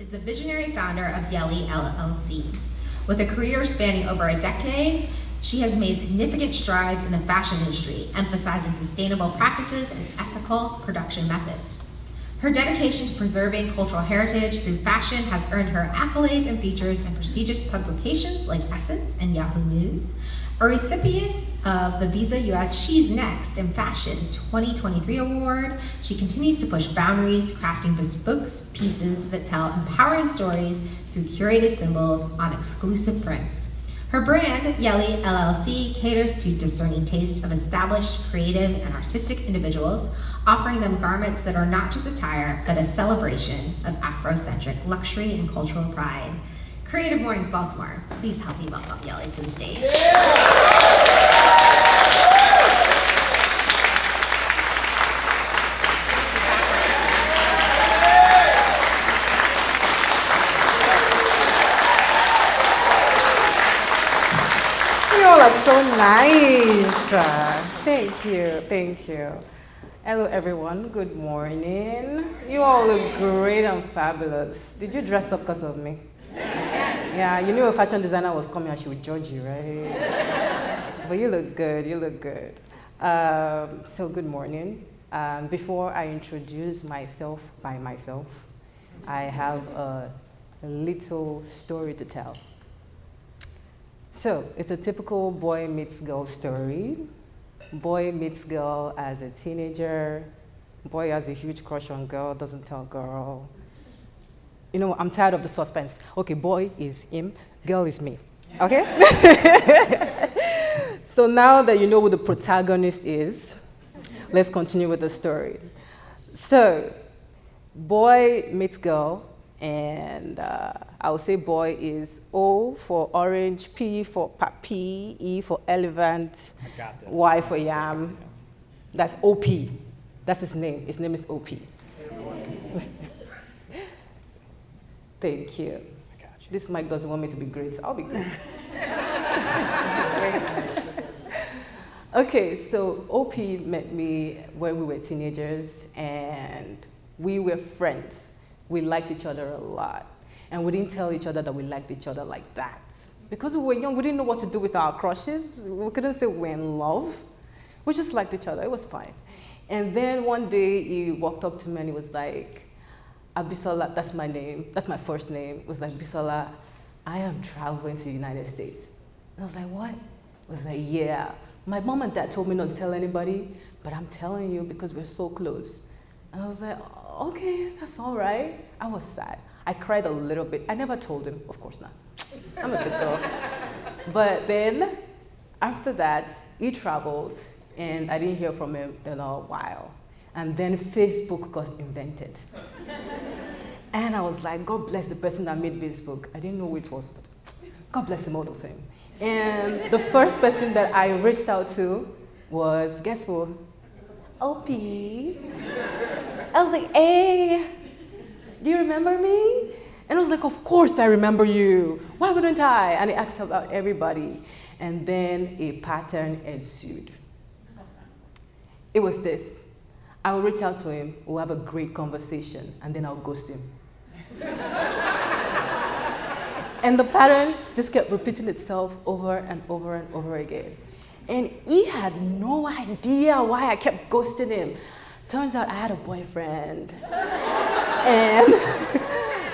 is the visionary founder of Yele LLC. With a career spanning over a decade, she has made significant strides in the fashion industry, emphasizing sustainable practices and ethical production methods. Her dedication to preserving cultural heritage through fashion has earned her accolades and features in prestigious publications like Essence and Yahoo News. A recipient of the Visa US She's Next in Fashion 2023 award, she continues to push boundaries, crafting bespoke pieces that tell empowering stories through curated symbols on exclusive prints. Her brand, Yele LLC, caters to discerning tastes of established, creative, and artistic individuals, offering them garments that are not just attire, but a celebration of Afrocentric luxury and cultural pride. Creative Mornings Baltimore, please help me welcome Yele to the stage. You all are so nice. Thank you, thank you. Hello everyone, good morning. You all look great and fabulous. Did you dress up because of me? Yes. Yeah, you knew a fashion designer was coming and she would judge you, right? But you look good, you look good. So good morning. Before I introduce myself by myself, I have a little story to tell. So it's a typical boy meets girl story. Boy meets girl as a teenager. Boy has a huge crush on girl, doesn't tell girl. You know, I'm tired of the suspense. Okay, boy is him, girl is me. Okay? So now that you know who the protagonist is, let's continue with the story. So, boy meets girl, and I would say boy is O for orange, P for papi, E for elephant, Y for yam. That's OP. That's his name. His name is OP. Thank you. This mic doesn't want me to be great, so I'll be great. Okay, so OP met me when we were teenagers, and we were friends. We liked each other a lot. And we didn't tell each other that we liked each other like that. Because we were young, we didn't know what to do with our crushes. We couldn't say we're in love. We just liked each other, it was fine. And then one day he walked up to me and he was like, Abisola, that's my name, that's my first name. It was like, Bisola, I am traveling to the United States. And I was like, what? I was like, yeah. My mom and dad told me not to tell anybody, but I'm telling you because we're so close. And I was like, okay, that's all right. I was sad. I cried a little bit. I never told him, of course not. I'm a good girl. But then, after that, he traveled, and I didn't hear from him in a while. And then Facebook got invented. And I was like, God bless the person that made Facebook. I didn't know who it was, but God bless him all the time. And the first person that I reached out to was, guess who? OP. I was like, hey, do you remember me? And I was like, of course I remember you. Why wouldn't I? And he asked about everybody. And then a pattern ensued. It was this. I will reach out to him, we'll have a great conversation, and then I'll ghost him. And the pattern just kept repeating itself over and over and over again. And he had no idea why I kept ghosting him. Turns out I had a boyfriend.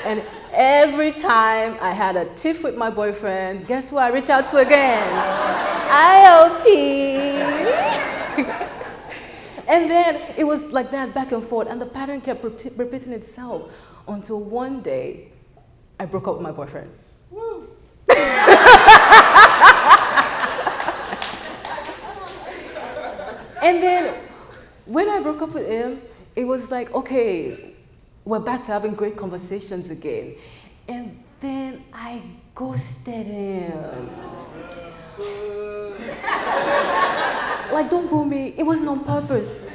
And every time I had a tiff with my boyfriend, guess who I reach out to again? IOP. And then it was like that back and forth, and the pattern kept repeating itself until one day I broke up with my boyfriend. Woo. And then when I broke up with him, it was like, okay, we're back to having great conversations again. And then I ghosted him. Like, don't boo me, it wasn't on purpose.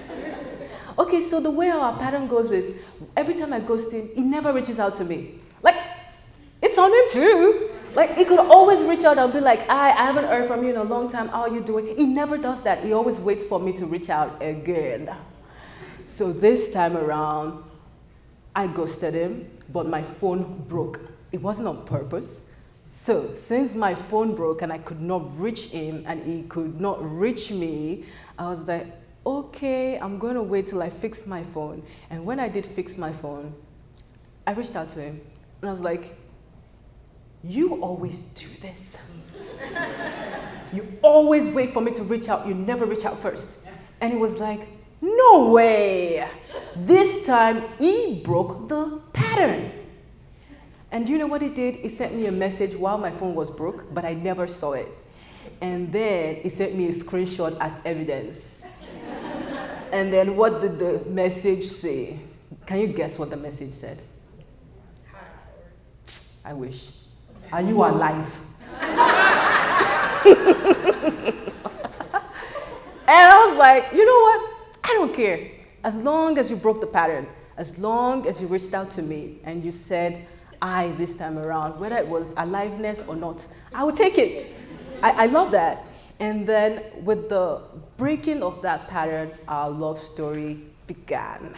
Okay, so the way our pattern goes is, every time I ghost him, he never reaches out to me. Like, it's on him too. Like, he could always reach out and be like, I haven't heard from you in a long time, how are you doing? He never does that, he always waits for me to reach out again. So this time around, I ghosted him, but my phone broke. It wasn't on purpose. So since my phone broke and I could not reach him and he could not reach me, I was like, okay, I'm going to wait till I fix my phone. And when I did fix my phone, I reached out to him and I was like, you always do this. You always wait for me to reach out. You never reach out first. And he was like, no way. This time he broke the pattern. And you know what he did? He sent me a message while my phone was broke, but I never saw it. And then he sent me a screenshot as evidence. And then what did the message say? Can you guess what the message said? I wish. Are you alive? And I was like, you know what? I don't care. As long as you broke the pattern, as long as you reached out to me and you said, I this time around, whether it was aliveness or not, I would take it. I love that. And then with the breaking of that pattern, our love story began.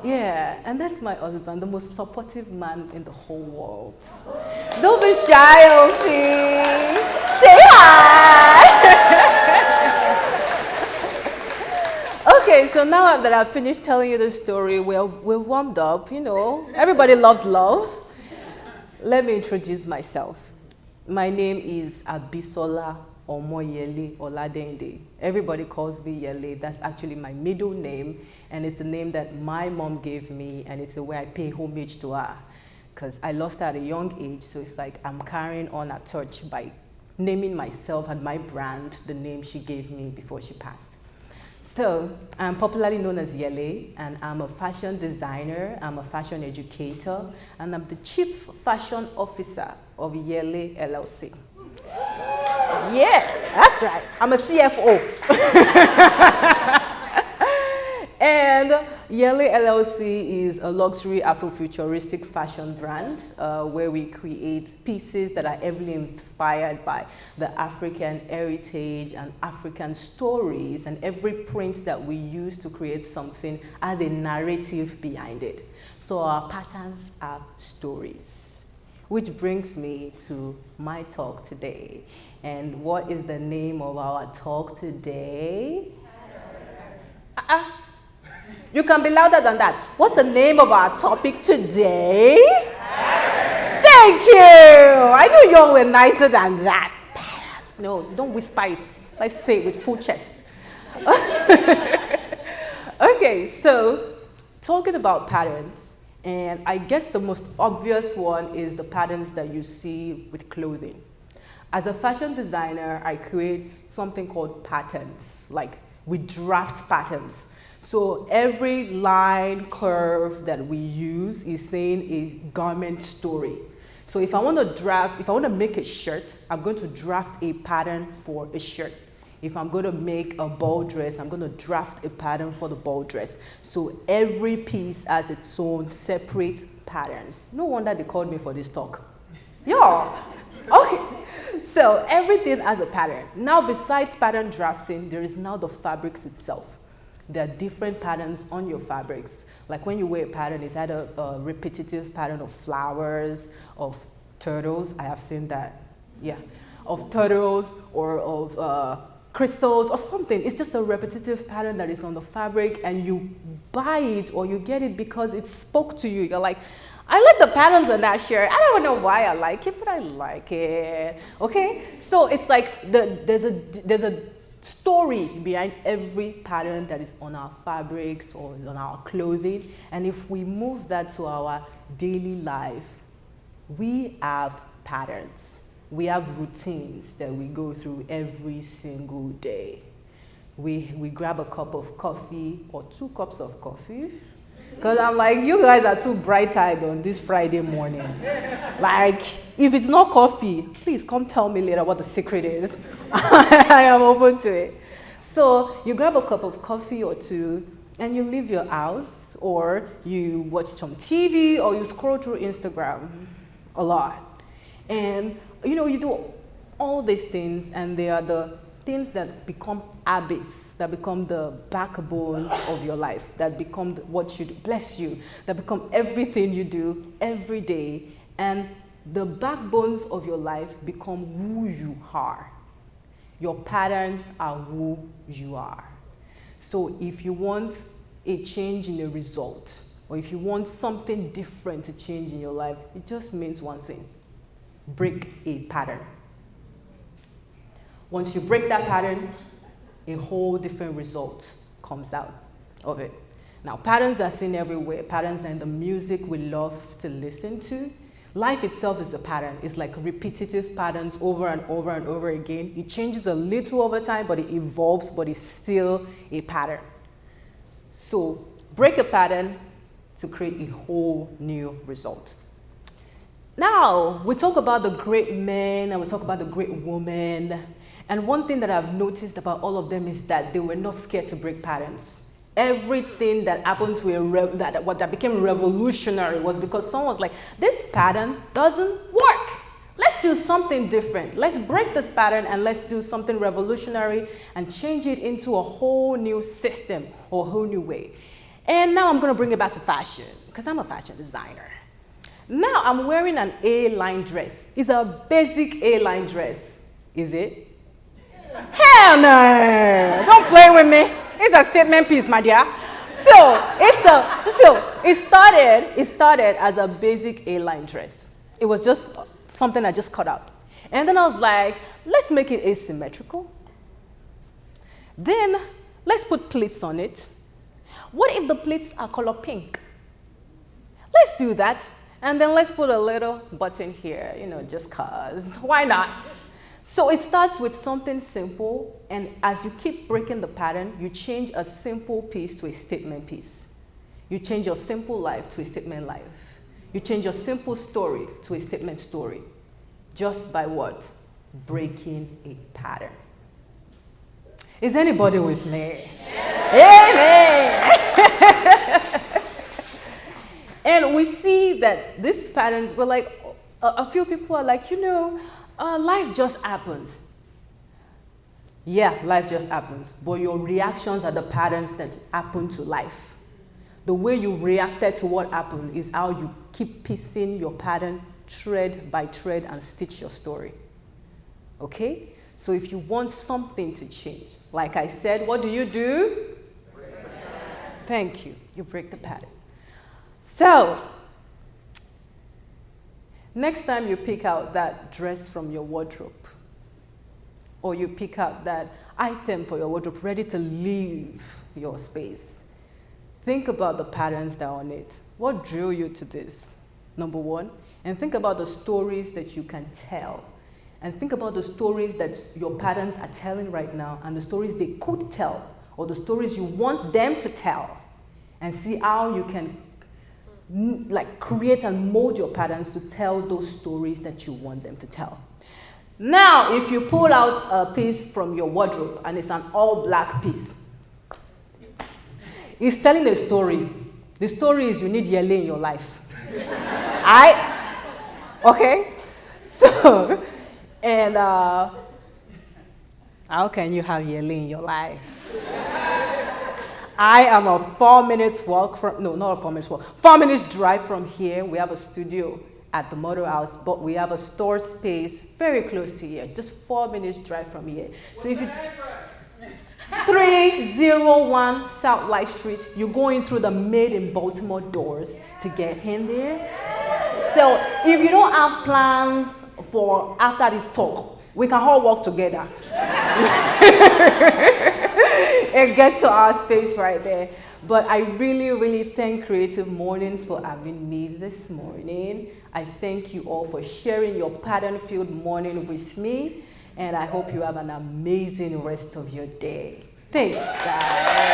Yeah, and that's my husband, the most supportive man in the whole world. Don't be shy, Opie. Say hi. Okay, so now that I've finished telling you the story, we're warmed up, you know. Everybody loves love. Let me introduce myself. My name is Abisola Yele Oladeinde. Everybody calls me Yele. That's actually my middle name, and it's the name that my mom gave me, and it's a way I pay homage to her, because I lost her at a young age, so it's like I'm carrying on her torch by naming myself and my brand the name she gave me before she passed. So I'm popularly known as Yele, and I'm a fashion designer, I'm a fashion educator, and I'm the chief fashion officer of Yele LLC. Yeah, that's right. I'm a CFO. And Yele LLC is a luxury Afrofuturistic fashion brand where we create pieces that are heavily inspired by the African heritage and African stories, and every print that we use to create something has a narrative behind it. So our patterns are stories, which brings me to my talk today. And what is the name of our talk today? You can be louder than that. What's the name of our topic today? Thank you. I knew you all were nicer than that. No, don't whisper it. Let's say it with full chest. Okay, so talking about patterns, and I guess the most obvious one is the patterns that you see with clothing. As a fashion designer, I create something called patterns, like we draft patterns. So every line, curve that we use is saying a garment story. So if I want to make a shirt, I'm going to draft a pattern for a shirt. If I'm going to make a ball dress, I'm going to draft a pattern for the ball dress. So every piece has its own separate patterns. No wonder they called me for this talk. Yeah. Okay. So everything has a pattern. Now, besides pattern drafting, there is now the fabrics itself. There are different patterns on your fabrics. Like when you wear a pattern, it's either a repetitive pattern of flowers, of turtles. I have seen that. Yeah. Of turtles or of crystals or something. It's just a repetitive pattern that is on the fabric, and you buy it or you get it because it spoke to you. You're like, I like the patterns on that shirt. I don't know why I like it, but I like it. Okay? So it's like there's a story behind every pattern that is on our fabrics or on our clothing. And if we move that to our daily life, we have patterns. We have routines that we go through every single day. We grab a cup of coffee or 2 cups of coffee. Because I'm like, you guys are too bright-eyed on this Friday morning. Like, if it's not coffee, please come tell me later what the secret is. I am open to it. So you grab a cup of coffee or 2, and you leave your house, or you watch some TV, or you scroll through Instagram a lot. And, you know, you do all these things, and they are the things that become habits, that become the backbone of your life, that become what you do, bless you, that become everything you do every day, and the backbones of your life become who you are. Your patterns are who you are. So if you want a change in a result, or if you want something different to change in your life, it just means one thing: break a pattern. Once you break that pattern, a whole different result comes out of it. Now, patterns are seen everywhere. Patterns are in the music we love to listen to. Life itself is a pattern. It's like repetitive patterns over and over and over again. It changes a little over time, but it evolves, but it's still a pattern. So break a pattern to create a whole new result. Now, we talk about the great men and we talk about the great women. And one thing that I've noticed about all of them is that they were not scared to break patterns. Everything that happened to that became revolutionary was because someone was like, this pattern doesn't work. Let's do something different. Let's break this pattern and let's do something revolutionary and change it into a whole new system or a whole new way. And now I'm going to bring it back to fashion because I'm a fashion designer. Now I'm wearing an A-line dress. It's a basic A-line dress. Is it? Hell no! Don't play with me. It's a statement piece, my dear. So it started as a basic A-line dress. It was just something I just cut out. And then I was like, let's make it asymmetrical. Then let's put pleats on it. What if the pleats are color pink? Let's do that. And then let's put a little button here, just cause. Why not? So it starts with something simple, and as you keep breaking the pattern, you change a simple piece to a statement piece. You change your simple life to a statement life. You change your simple story to a statement story. Just by what? Breaking a pattern. Is anybody with me? Amen. And we see that these patterns were like, a few people are like, life just happens. Yeah, life just happens. But your reactions are the patterns that happen to life. The way you reacted to what happened is how you keep piecing your pattern thread by thread and stitch your story. Okay? So if you want something to change, like I said, what do? Break the pattern. Thank you. You break the pattern. So, next time you pick out that dress from your wardrobe, or you pick out that item for your wardrobe ready to leave your space, think about the patterns that are on it. What drew you to this? Number one. And think about the stories that you can tell. And think about the stories that your patterns are telling right now and the stories they could tell or the stories you want them to tell. And see how you can create and mold your patterns to tell those stories that you want them to tell. Now, if you pull out a piece from your wardrobe and it's an all black piece, it's telling a story. The story is you need Yele in your life. Okay? So, and how can you have Yele in your life? I am a 4 minutes walk from, no, not a 4 minutes walk, 4 minutes drive from here. We have a studio at the Motor House, but we have a store space very close to here, just 4 minutes drive from here. So if you, 301 South Light Street, you're going through the Made in Baltimore doors to get in there. So if you don't have plans for after this talk, we can all work together. And get to our space right there. But I really, really thank Creative Mornings for having me this morning. I thank you all for sharing your pattern-filled morning with me. And I hope you have an amazing rest of your day. Thanks, guys.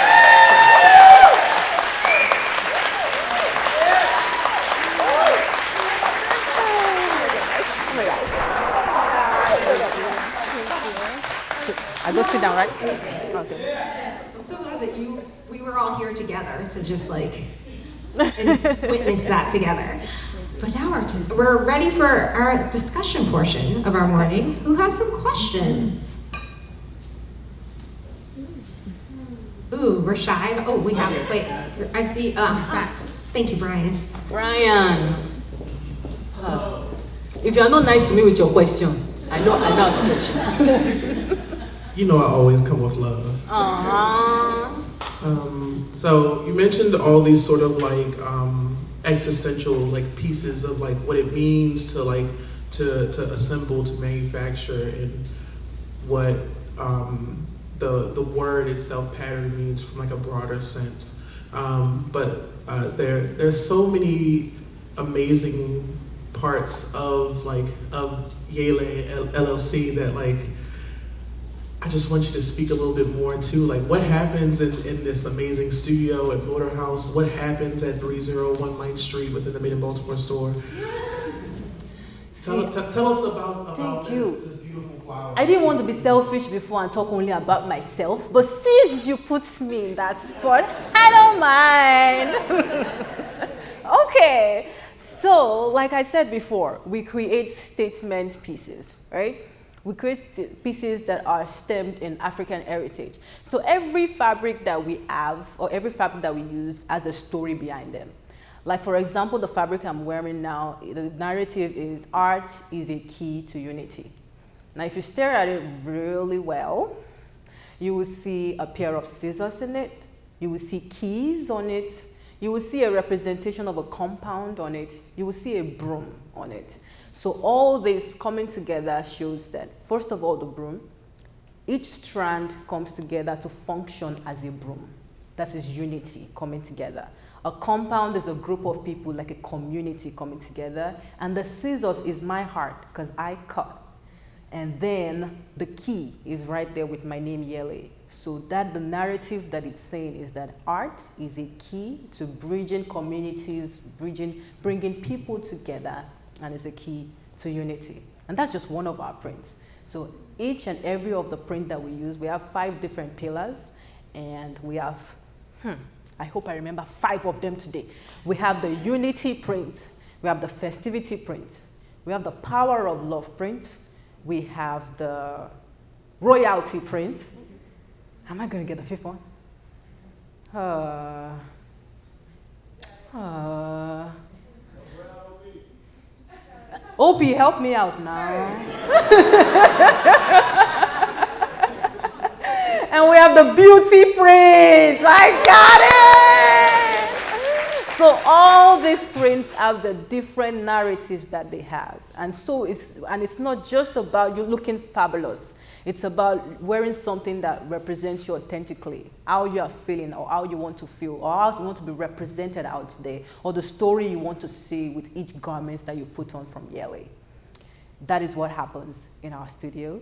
I go sit down, right? Okay. I'm so glad that we were all here together to just witness that together. But now we're ready for our discussion portion of our morning. Who has some questions? Ooh, Rashad. Oh, we have, wait, I see, thank you, Brian. Brian. If you are not nice to me with your question, I know how to get you. You know I always come with love. Aww. So you mentioned all these sort of like existential like pieces of like what it means to like to assemble, to manufacture, and what the word itself, pattern, means from like a broader sense. But there's so many amazing parts of Yele LLC that like I just want you to speak a little bit more to like what happens in this amazing studio at Motor House, what happens at 301 Light Street within the Made in Baltimore store. Tell us about this beautiful flower. I didn't want to be selfish before and talk only about myself, but since you put me in that spot, I don't mind. Okay, so like I said before, we create statement pieces, right? We create pieces that are stemmed in African heritage. So every fabric that we have, or every fabric that we use, has a story behind them. Like for example, the fabric I'm wearing now, the narrative is art is a key to unity. Now if you stare at it really well, you will see a pair of scissors in it, you will see keys on it, you will see a representation of a compound on it, you will see a broom on it. So all this coming together shows that, first of all, the broom, each strand comes together to function as a broom. That is unity coming together. A compound is a group of people, like a community coming together. And the scissors is my heart, because I cut. And then the key is right there with my name, Yele. So that the narrative that it's saying is that art is a key to bridging communities, bringing people together, and is a key to unity. And that's just one of our prints. So each and every of the print that we use, we have 5 different pillars, and we have, I hope I remember 5 of them today. We have the unity print, we have the festivity print, we have the power of love print, we have the royalty print. Am I going to get the 5th one? Opie, help me out now. And we have the beauty print. I got it. So all these prints have the different narratives that they have. And so it's not just about you looking fabulous. It's about wearing something that represents you authentically, how you are feeling, or how you want to feel, or how you want to be represented out there, or the story you want to see with each garment that you put on from Yele. That is what happens in our studio.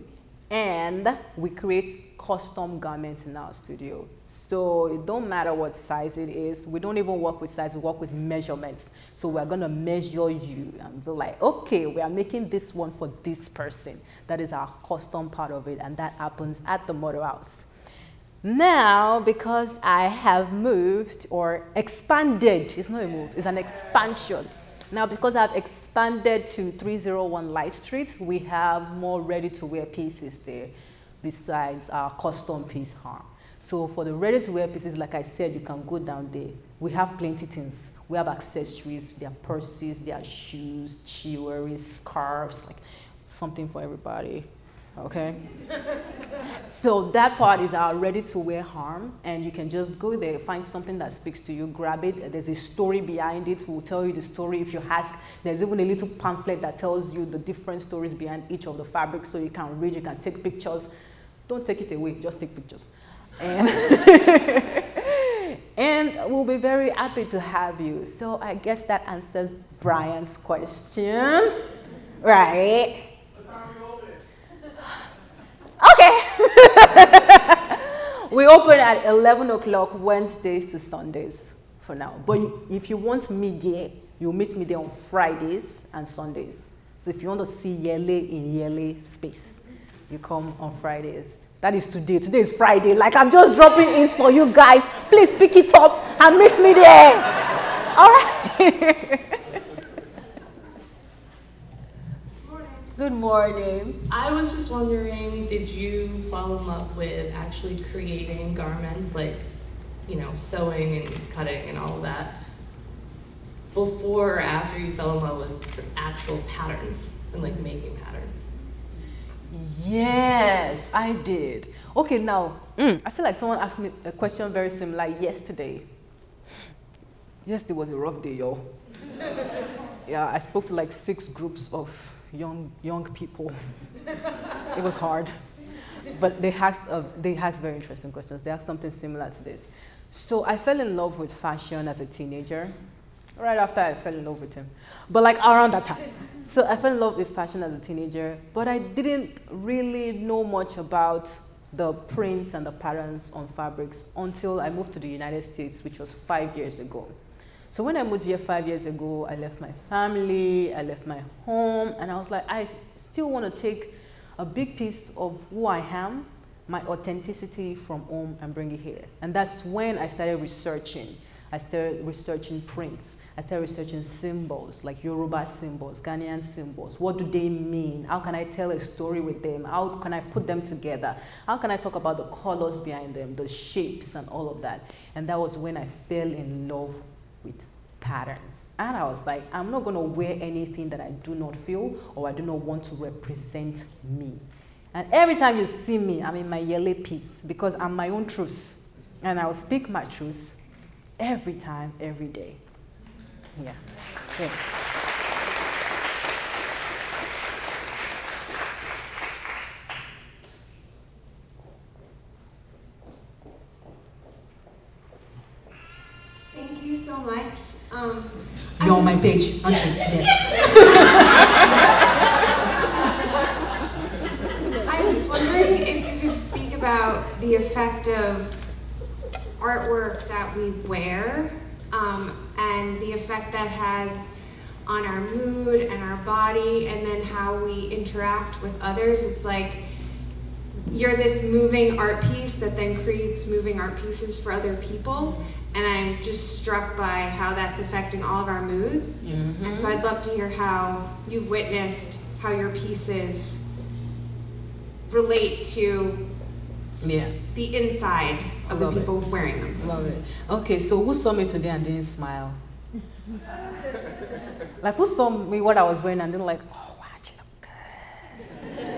And we create custom garments in our studio. So it don't matter what size it is. We don't even work with size, we work with measurements. So we're gonna measure you and be like, okay, we are making this one for this person. That is our custom part of it, and that happens at the Motor House. Now, because I have moved or expanded, it's not a move, it's an expansion. Now, because I've expanded to 301 Light Street, we have more ready-to-wear pieces there besides our custom piece harm. So for the ready-to-wear pieces, like I said, you can go down there. We have plenty things. We have accessories, there are purses, there are shoes, jewelry, scarves, like something for everybody, okay? So that part is our ready-to-wear harm, and you can just go there, find something that speaks to you, grab it. There's a story behind it. We'll tell you the story if you ask. There's even a little pamphlet that tells you the different stories behind each of the fabrics, so you can read, you can take pictures. Don't take it away, just take pictures. And, and we'll be very happy to have you. So I guess that answers Brian's question, right? Okay. We open at 11 o'clock Wednesdays to Sundays for now. But if you want me there, you'll meet me there on Fridays and Sundays. So if you want to see Yele in Yele space, you come on Fridays. That is today. Today is Friday. Like, I'm just dropping hints for you guys. Please pick it up and meet me there. All right. Good morning. I was just wondering, did you fall in love with actually creating garments, like sewing and cutting and all of that, before or after you fell in love with the actual patterns and like making patterns? Yes, I did. Okay, now, I feel like someone asked me a question very similar yesterday. Yesterday was a rough day, yo. Yeah, I spoke to like 6 groups of young people. It was hard. But they asked very interesting questions. They asked something similar to this. So I fell in love with fashion as a teenager, right after I fell in love with him. But like around that time. So I fell in love with fashion as a teenager, but I didn't really know much about the prints and the patterns on fabrics until I moved to the United States, which was 5 years ago. So when I moved here 5 years ago, I left my family, I left my home, and I was like, I still want to take a big piece of who I am, my authenticity from home, and bring it here. And that's when I started researching. I started researching prints. I started researching symbols, like Yoruba symbols, Ghanaian symbols. What do they mean? How can I tell a story with them? How can I put them together? How can I talk about the colors behind them, the shapes and all of that? And that was when I fell in love with patterns. And I was like, I'm not gonna wear anything that I do not feel or I do not want to represent me. And every time you see me, I'm in my Yele piece because I'm my own truth. And I will speak my truth every time, every day. Yeah. Thank you so much. You're on my page, aren't you? Yes. I was wondering if you could speak about the effect of artwork that we wear and the effect that has on our mood and our body, and then how we interact with others. It's like you're this moving art piece that then creates moving art pieces for other people, and I'm just struck by how that's affecting all of our moods. Mm-hmm. And so I'd love to hear how you've witnessed how your pieces relate to the inside of the people wearing them. Love it. Okay, so who saw me today and didn't smile? Like, who saw me what I was wearing and didn't like, oh, wow, you look good.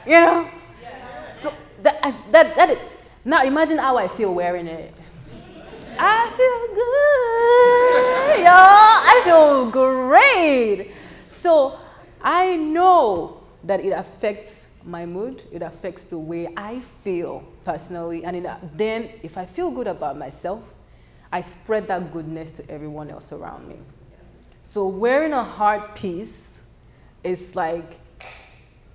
You know? So that is, now imagine how I feel wearing it. I feel good, y'all. I feel great. So I know that it affects my mood. It affects the way I feel personally. And then if I feel good about myself, I spread that goodness to everyone else around me. So wearing a heart piece is like,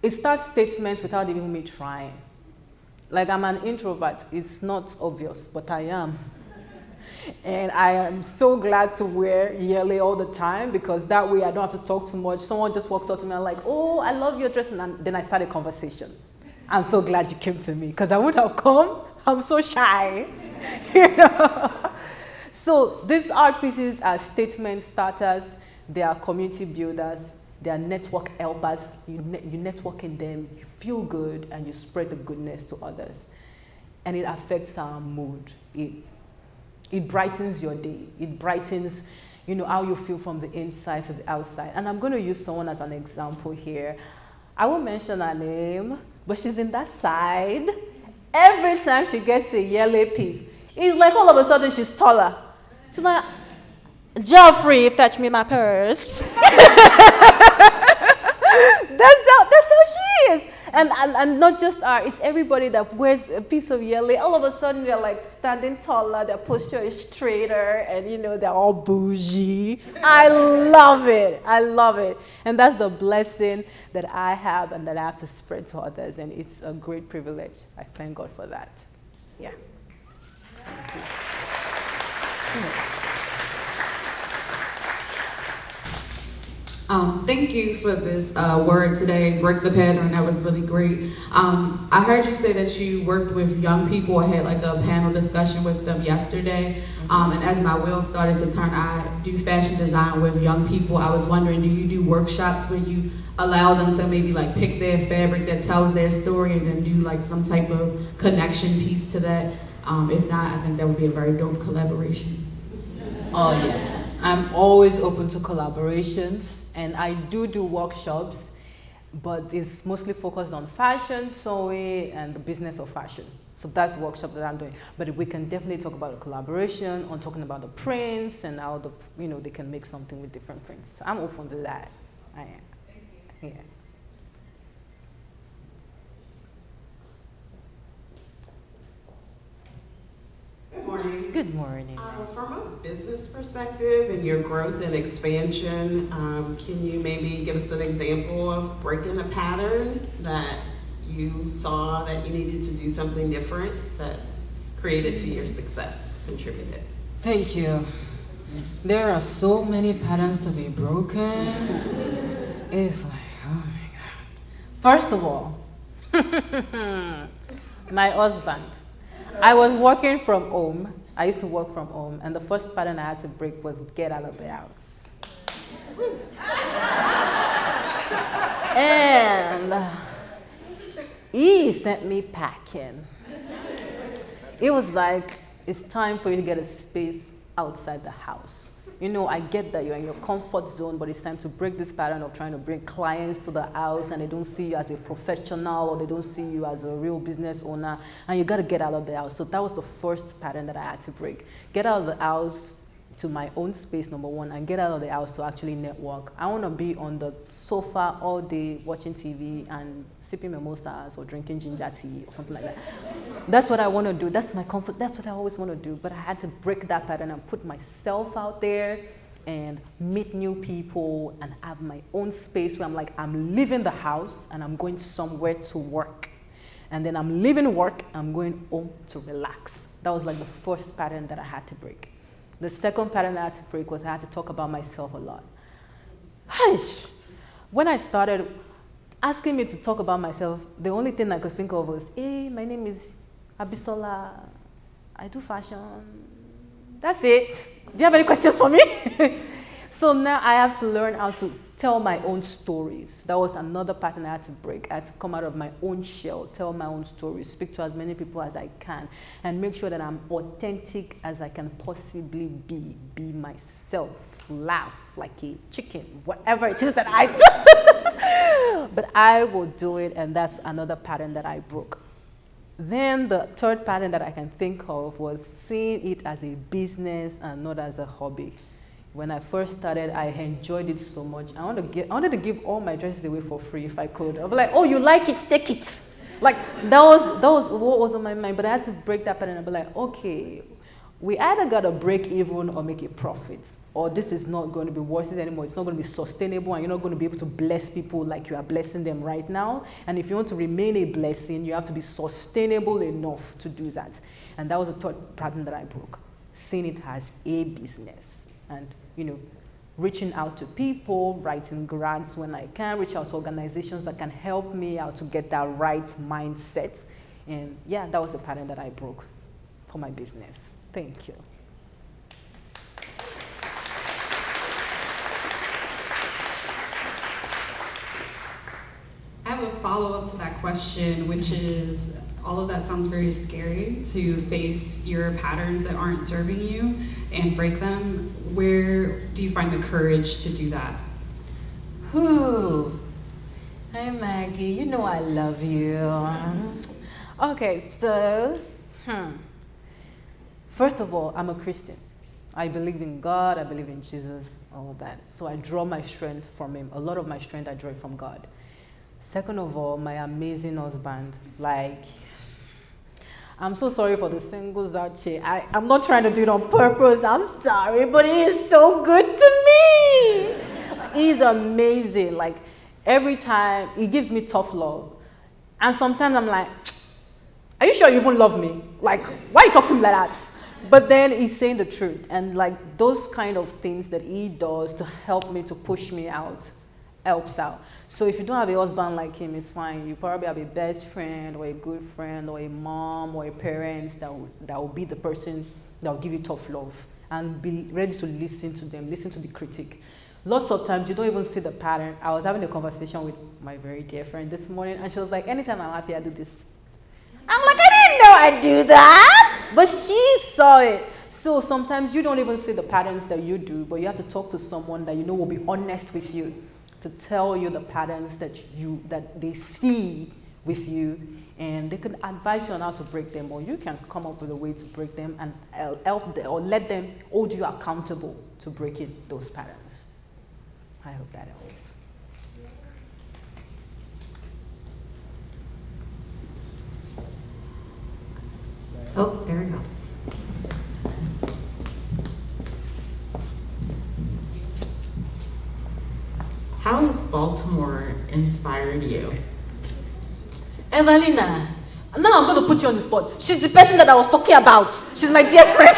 it starts statements without even me trying. Like, I'm an introvert. It's not obvious, but I am. And I am so glad to wear Yele all the time because that way I don't have to talk too much. Someone just walks up to me and like, oh, I love your dress. And then I start a conversation. I'm so glad you came to me because I wouldn't have come. I'm so shy. You know? So these art pieces are statement starters. They are community builders. They are network helpers. You network in them, you feel good, and you spread the goodness to others. And it affects our mood. It brightens your day. It brightens, how you feel from the inside to the outside. And I'm going to use someone as an example here. I won't mention her name, but she's in that side. Every time she gets a Yele piece, it's like all of a sudden she's taller. She's like, Geoffrey, fetch me my purse. That's how she is. And not just her, it's everybody that wears a piece of Yele. All of a sudden, they're like standing taller, their posture is straighter, and they're all bougie. I love it. I love it. And that's the blessing that I have and that I have to spread to others. And it's a great privilege. I thank God for that. Yeah. Thank you for this word today, break the pattern. That was really great. I heard you say that you worked with young people. I had like a panel discussion with them yesterday. And as my wheels started to turn, I do fashion design with young people. I was wondering, do you do workshops where you allow them to maybe like pick their fabric that tells their story and then do like some type of connection piece to that? If not, I think that would be a very dope collaboration. Oh yeah, I'm always open to collaborations, and I do workshops, but it's mostly focused on fashion, sewing, and the business of fashion. So that's the workshop that I'm doing. But we can definitely talk about a collaboration on talking about the prints and how they can make something with different prints. I'm open to that. I am. Yeah. Good morning. Good morning. From a business perspective and your growth and expansion, can you maybe give us an example of breaking a pattern that you saw that you needed to do something different that created to your success, contributed? Thank you. There are so many patterns to be broken. It's like, oh my God. First of all, my husband. I was working from home. I used to work from home, and the first pattern I had to break was get out of the house. And he sent me packing. It was like, it's time for you to get a space outside the house. You know, I get that you're in your comfort zone, but it's time to break this pattern of trying to bring clients to the house and they don't see you as a professional or they don't see you as a real business owner, and you got to get out of the house. So that was the first pattern that I had to break. Get out of the house to my own space, number one, and get out of the house to actually network. I want to be on the sofa all day watching TV and sipping mimosas or drinking ginger tea or something like that. That's what I want to do. That's my comfort. That's what I always want to do. But I had to break that pattern and put myself out there and meet new people and have my own space where I'm like, I'm leaving the house and I'm going somewhere to work. And then I'm leaving work, I'm going home to relax. That was like the first pattern that I had to break. The second pattern I had to break was I had to talk about myself a lot. When I started asking me to talk about myself, the only thing I could think of was, hey, my name is Abisola. I do fashion. That's it. Do you have any questions for me? So now I have to learn how to tell my own stories. That was another pattern I had to break. I had to come out of my own shell, tell my own stories, speak to as many people as I can, and make sure that I'm authentic as I can possibly be myself, laugh like a chicken, whatever it is that I do. But I will do it, and that's another pattern that I broke. Then the third pattern that I can think of was seeing it as a business and not as a hobby. When I first started, I enjoyed it so much. I wanted to give all my dresses away for free if I could. I'd be like, oh, you like it, take it. Like, that was what was on my mind. But I had to break that pattern and be like, okay, we either got to break even or make a profit, or this is not going to be worth it anymore. It's not going to be sustainable, and you're not going to be able to bless people like you are blessing them right now. And if you want to remain a blessing, you have to be sustainable enough to do that. And that was the third pattern that I broke, seeing it as a business. And, you know, reaching out to people, writing grants when I can, reach out to organizations that can help me out to get that right mindset. And yeah, that was the pattern that I broke for my business. Thank you. I have a follow-up to that question, which is, all of that sounds very scary, to face your patterns that aren't serving you and break them. Where do you find the courage to do that? Whew. Hi, Maggie. You know I love you. Okay, so, first of all, I'm a Christian. I believe in God, I believe in Jesus, all of that. So I draw my strength from Him. A lot of my strength I draw it from God. Second of all, my amazing husband. Like, I'm so sorry for the singles out here. I'm not trying to do it on purpose. I'm sorry, but he is so good to me. He's amazing. Like, every time, he gives me tough love. And sometimes I'm like, are you sure you even love me? Like, why you talk to me like that? But then he's saying the truth. And like, those kind of things that he does to help me, to push me out, helps out. So if you don't have a husband like him, it's fine. You probably have a best friend or a good friend or a mom or a parent that will be the person that will give you tough love and be ready to listen to them, listen to the critique. Lots of times you don't even see the pattern. I was having a conversation with my very dear friend this morning, and she was like, anytime I'm happy, I do this. I'm like, I didn't know I do that. But she saw it. So sometimes you don't even see the patterns that you do, but you have to talk to someone that you know will be honest with you to tell you the patterns that they see with you, and they can advise you on how to break them, or you can come up with a way to break them and help them, or let them hold you accountable to breaking those patterns. I hope that helps. Oh, there we go. How has Baltimore inspired you? Evelina, now I'm going to put you on the spot. She's the person that I was talking about. She's my dear friend.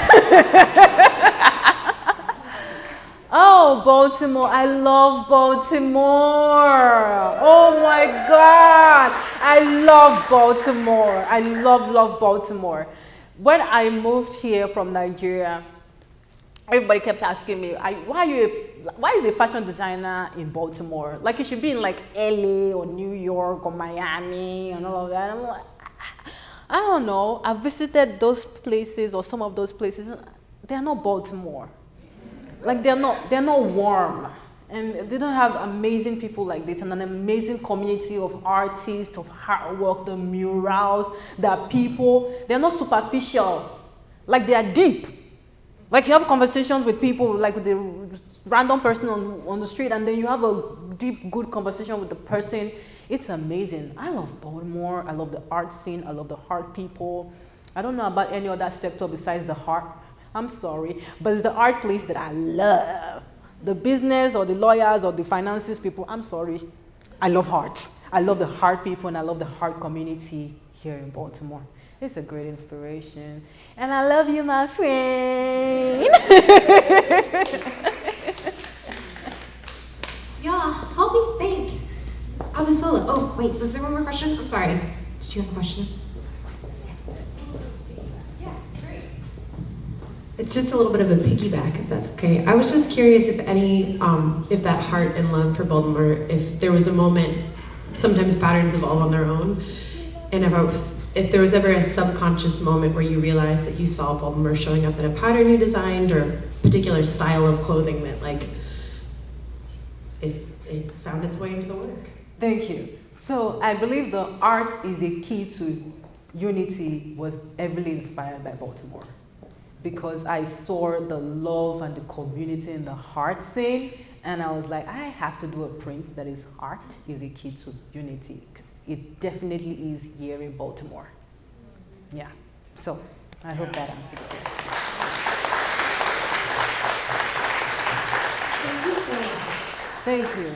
Oh, Baltimore. I love Baltimore. Oh my God. I love Baltimore. I love Baltimore. When I moved here from Nigeria, everybody kept asking me, why is a fashion designer in Baltimore? Like, you should be in like LA or New York or Miami and all of that. I'm like, I don't know. I visited those places, or some of those places. They're not Baltimore. Like, they're not warm. And they don't have amazing people like this, and an amazing community of artists, of hard work, the murals, the people. They're not superficial. Like, they are deep. Like, you have conversations with people, like with the random person on the street, and then you have a deep, good conversation with the person. It's amazing. I love Baltimore. I love the art scene. I love the art people. I don't know about any other sector besides the art. I'm sorry, but it's the art place that I love. The business or the lawyers or the finances people, I'm sorry. I love art. I love the art people, and I love the art community here in Baltimore. It's a great inspiration. And I love you, my friend. Yeah, help me think. Abisola. Oh, wait, was there one more question? I'm sorry. Did you have a question? Yeah, great. It's just a little bit of a piggyback, if that's okay. I was just curious if if that heart and love for Baltimore, if there was a moment, sometimes patterns evolve on their own, and if there was ever a subconscious moment where you realized that you saw Baltimore showing up in a pattern you designed, or a particular style of clothing that, like, it found its way into the work. Thank you. So I believe the art is a key to unity was heavily inspired by Baltimore, because I saw the love and the community in the art scene, and I was like, I have to do a print that is art is a key to unity, because it definitely is here in Baltimore. Yeah. So I hope that answers the question. Thank you so much. Thank you.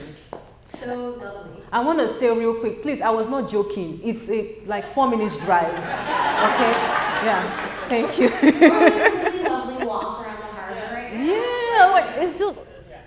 So lovely. I want to say real quick, please, I was not joking. It's like 4 minutes drive. Okay? Yeah. Thank you. We're on a really lovely walk around the harbor right now. Yeah, like, it's just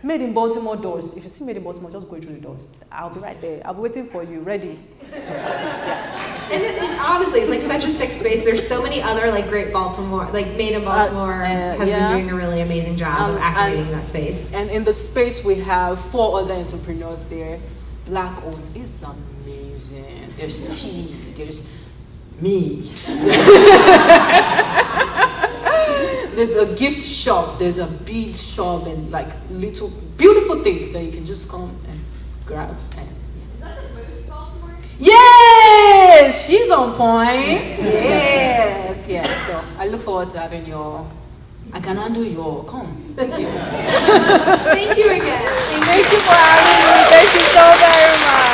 made in Baltimore doors. If you see made in Baltimore, just go through the doors. I'll be right there. I'll be waiting for you, ready. So, yeah. And honestly, it's like such a sick space. There's so many other like great Baltimore, like Made in Baltimore has been doing a really amazing job of activating that space. And in the space, we have 4 other entrepreneurs there. Black owned. It's amazing. There's tea. There's me. There's a gift shop. There's a bead shop, and like little beautiful things that you can just come and grab. And, Is that the most Baltimore? yes, she's on point. Yes, yes. So I look forward to having your. I can handle your. Come. Thank you. Thank you again. Thank you for having me. Thank you so very much.